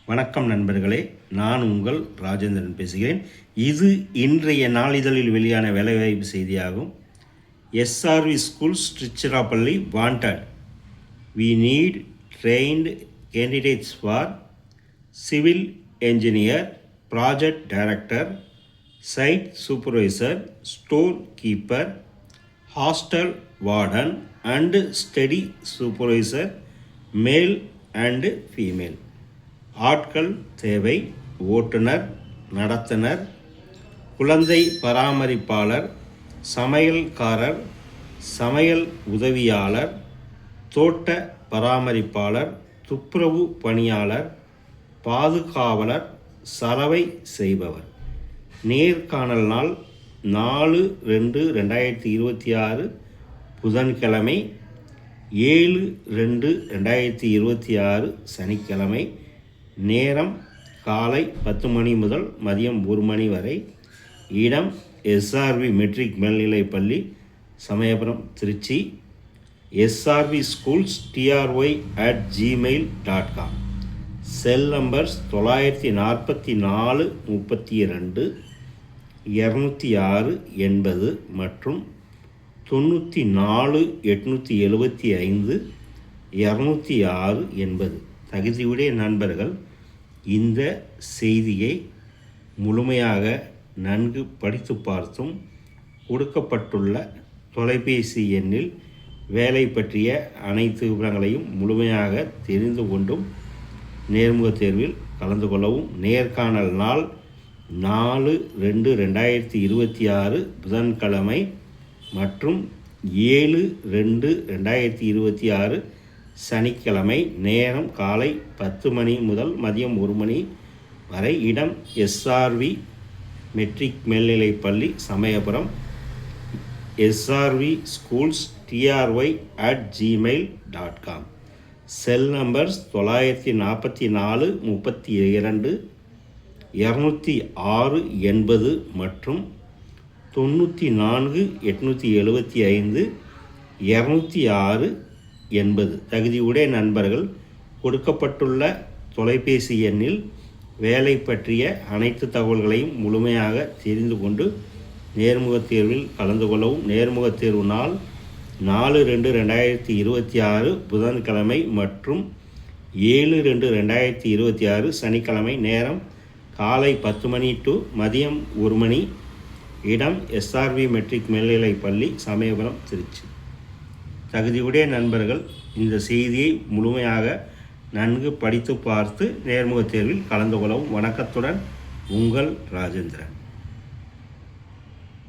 வணக்கம் நண்பர்களே, நான் உங்கள் ராஜேந்திரன் பேசுகிறேன். இது இன்றைய நாளிதழில் வெளியான வேலைவாய்ப்பு செய்தியாகும். SRV schools Tiruchirappalli wanted. We need trained candidates for civil engineer, project director, site supervisor, store keeper, hostel warden and study supervisor, male and female. ஆட்கள் தேவை. ஓட்டுநர், நடத்துனர், குழந்தை பராமரிப்பாளர், சமையல்காரர், சமையல் உதவியாளர், தோட்ட பராமரிப்பாளர், துப்புரவு பணியாளர், பாதுகாவலர், சலவை செய்பவர். நேர்காணல் நாள் 4/2/2026 புதன்கிழமை, 7/2/2026 சனிக்கிழமை. நேரம் காலை 10 மணி முதல் மதியம் 1 மணி வரை. இடம் எஸ்ஆர்வி மெட்ரிக் மேல்நிலைப்பள்ளி, சமயபுரம், திருச்சி. srvschools@gmail.com. செல் நம்பர்ஸ் 944 32 206 80 மற்றும் 94 875 206 80. தகுதியுடைய நண்பர்கள் இந்த செய்தியை முழுமையாக நன்கு படித்து பார்த்தும் கொடுக்கப்பட்டுள்ள தொலைபேசி எண்ணில் வேலை பற்றிய அனைத்து விவரங்களையும் முழுமையாக தெரிந்து கொண்டும் நேர்முக தேர்வில் கலந்து கொள்ளவும். நேர்காணல் நாள் 4/2/2026 புதன்கிழமை மற்றும் 7/2/2026 சனிக்கிழமை. நேரம் காலை 10 மணி முதல் மதியம் 1 மணி வரை. இடம் எஸ்ஆர்வி மெட்ரிக் மேல்நிலைப்பள்ளி, சமயபுரம். srvschools@gmail.com. செல் நம்பர்ஸ் 944 32 206 80 மற்றும் 94 875 206 80. தகுதியுடைய நண்பர்கள் கொடுக்கப்பட்டுள்ள தொலைபேசி எண்ணில் வேலை பற்றிய அனைத்து தகவல்களையும் முழுமையாக தெரிந்து கொண்டு நேர்முகத் தேர்வில் கலந்து கொள்ளவும். நேர்முகத் தேர்வு நாள் 4/2/2026 புதன்கிழமை மற்றும் 7/2/2026 சனிக்கிழமை. நேரம் காலை 10 மணி டு மதியம் 1 மணி. இடம் எஸ்ஆர்வி மெட்ரிக் மேல்நிலைப்பள்ளி, சமயபுரம், திருச்சி. தகுதியுடைய நண்பர்கள் இந்த செய்தியை முழுமையாக நன்கு படித்து பார்த்து நேர்முகத் தேர்வில் கலந்து கொள்ளவும். வணக்கத்துடன் உங்கள் ராஜேந்திரன்.